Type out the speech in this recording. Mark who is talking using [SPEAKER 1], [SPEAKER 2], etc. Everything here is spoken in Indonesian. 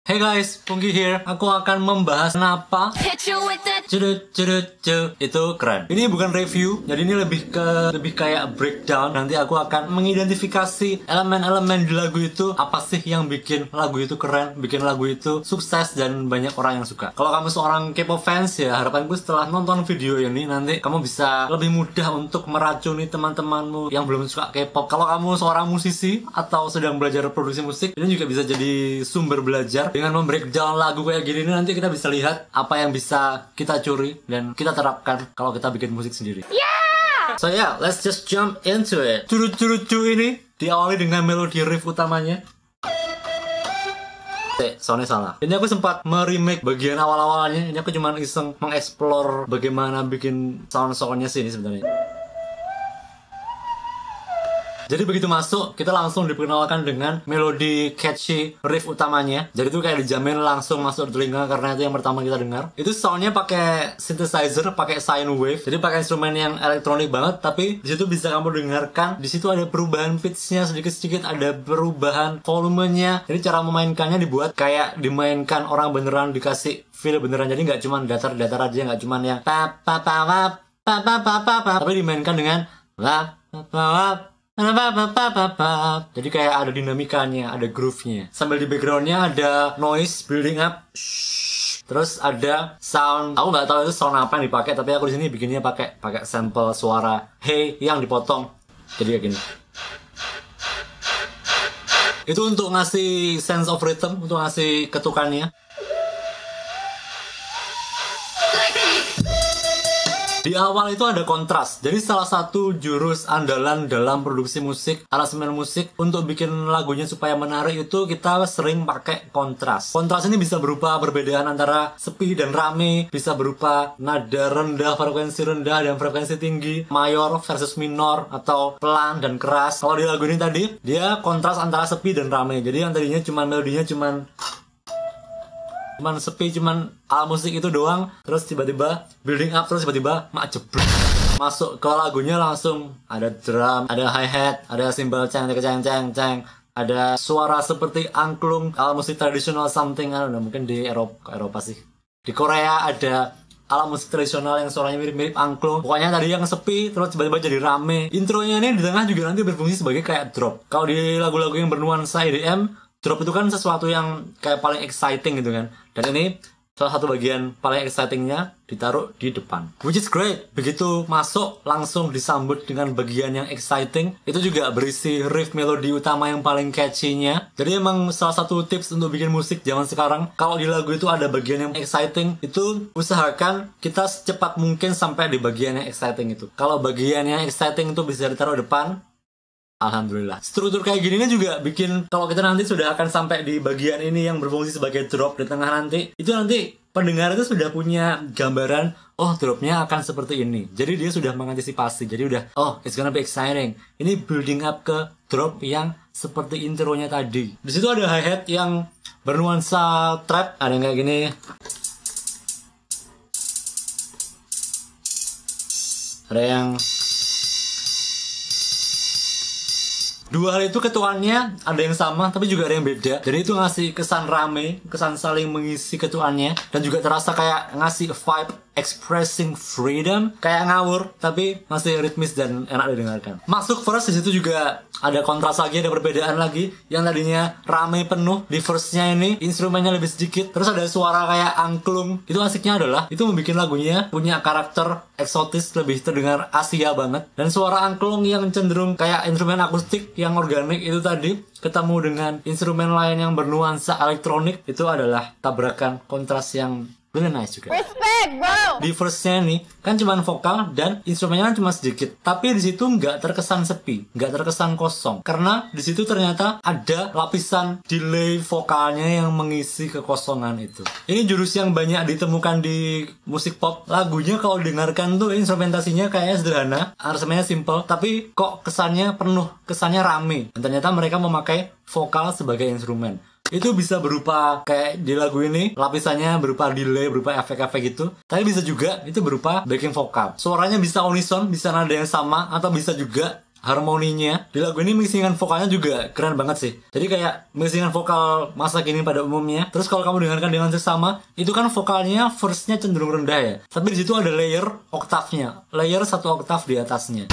[SPEAKER 1] Hey guys, Pungki here. Aku akan membahas kenapa itu keren. Ini bukan review, jadi ini lebih kayak breakdown. Nanti aku akan mengidentifikasi elemen-elemen di lagu itu, apa sih yang bikin lagu itu keren, bikin lagu itu sukses dan banyak orang yang suka. Kalau kamu seorang K-pop fans ya, harapanku setelah nonton video ini nanti kamu bisa lebih mudah untuk meracuni teman-temanmu yang belum suka K-pop. Kalau kamu seorang musisi atau sedang belajar produksi musik, ini juga bisa jadi sumber belajar. Dengan membreakdown lagu kayak gini nanti kita bisa lihat apa yang bisa kita curi dan kita terapkan kalau kita bikin musik sendiri. So yeah, let's just jump into it. Curu-curu ini diawali dengan melodi riff utamanya. Soundnya salah. Ini aku sempat meremake bagian awal-awalnya. Ini aku cuma iseng mengeksplor bagaimana bikin sound-soundnya sih ini sebenarnya. Jadi begitu masuk, kita langsung diperkenalkan dengan melodi catchy riff utamanya. Jadi itu kayak dijamin langsung masuk telinga karena itu yang pertama kita dengar. Itu soundnya pakai synthesizer, pakai sine wave. Jadi pakai instrumen yang elektronik banget, tapi di situ bisa kamu dengarkan. Di situ ada perubahan pitch-nya sedikit-sedikit, ada perubahan volumenya. Jadi cara memainkannya dibuat kayak dimainkan orang beneran, dikasih feel beneran. Jadi nggak cuma datar-datar aja, nggak cuma yang pa pa pa pa pa pa pa pa, tapi dimainkan dengan la pa pa. Jadi kayak ada dinamikanya, ada groove-nya. Sambil di background-nya ada noise building up. Terus ada sound. Aku nggak tahu itu sound apa yang dipakai, tapi aku di sini bikinnya pakai sampel suara hey yang dipotong. Jadi kayak gini. Itu untuk ngasih sense of rhythm, untuk ngasih ketukannya. Di awal itu ada kontras. Jadi salah satu jurus andalan dalam produksi musik, aransemen musik, untuk bikin lagunya supaya menarik itu kita sering pakai kontras. Kontras ini bisa berupa perbedaan antara sepi dan rame, bisa berupa nada rendah, frekuensi rendah dan frekuensi tinggi, mayor versus minor, atau pelan dan keras. Kalau di lagu ini tadi, dia kontras antara sepi dan rame. Jadi yang tadinya melodinya cuman sepi, alat musik itu doang, terus tiba-tiba building up, terus tiba-tiba jebrek masuk ke lagunya, langsung ada drum, ada hi-hat, ada cymbal ceng, ada suara seperti angklung, alat musik tradisional something, I don't know, mungkin di Eropa sih. Di Korea ada alat musik tradisional yang suaranya mirip-mirip angklung. Pokoknya tadi yang sepi, terus tiba-tiba jadi rame. Intronya ini di tengah juga nanti berfungsi sebagai kayak drop. Kalau di lagu-lagu yang bernuansa EDM, drop itu kan sesuatu yang kayak paling exciting gitu kan. Dan ini salah satu bagian paling excitingnya ditaruh di depan, which is great. Begitu masuk langsung disambut dengan bagian yang exciting. Itu juga berisi riff melodi utama yang paling catchy-nya. Jadi emang salah satu tips untuk bikin musik zaman sekarang, kalau di lagu itu ada bagian yang exciting, itu usahakan kita secepat mungkin sampai di bagian yang exciting itu. Kalau bagian yang exciting itu bisa ditaruh depan, alhamdulillah. Struktur kayak gini juga bikin kalau kita nanti sudah akan sampai di bagian ini yang berfungsi sebagai drop di tengah nanti, itu nanti pendengar itu sudah punya gambaran, oh dropnya akan seperti ini. Jadi dia sudah mengantisipasi. Jadi udah, oh it's gonna be exciting. Ini building up ke drop yang seperti intronya tadi. Di situ ada hi-hat yang bernuansa trap, ada yang kayak gini. Ada yang dua hal itu ketuannya ada yang sama tapi juga ada yang beda. Jadi itu ngasih kesan rame, kesan saling mengisi ketuannya, dan juga terasa kayak ngasih vibe expressing freedom, kayak ngawur tapi masih ritmis dan enak didengarkan. Masuk verse di situ juga ada kontras lagi, ada perbedaan lagi. Yang tadinya rame penuh, di verse-nya ini instrumennya lebih sedikit, terus ada suara kayak angklung. Itu asiknya adalah itu membuat lagunya punya karakter eksotis, lebih terdengar Asia banget. Dan suara angklung yang cenderung kayak instrumen akustik yang organik itu tadi ketemu dengan instrumen lain yang bernuansa elektronik, itu adalah tabrakan kontras yang really nice juga.
[SPEAKER 2] Respect, bro.
[SPEAKER 1] Di verse-nya nih kan cuma vokal dan instrumennya kan cuma sedikit, tapi di situ nggak terkesan sepi, nggak terkesan kosong, karena di situ ternyata ada lapisan delay vokalnya yang mengisi kekosongan itu. Ini jurus yang banyak ditemukan di musik pop. Lagunya kalau dengarkan tuh instrumentasinya kayaknya sederhana, aransemennya simple, tapi kok kesannya penuh, kesannya rame. Dan ternyata mereka memakai vokal sebagai instrumen. Itu bisa berupa kayak di lagu ini lapisannya berupa delay, berupa efek-efek gitu. Tapi bisa juga itu berupa backing vokal. Suaranya bisa unison, bisa nada yang sama, atau bisa juga harmoninya di lagu ini, mixingan vokalnya juga keren banget sih. Jadi kayak mixingan vokal masa kini pada umumnya. Terus kalau kamu dengarkan dengan seksama, itu kan vokalnya verse-nya cenderung rendah ya. Tapi di situ ada layer oktavnya, layer 1 oktav di atasnya.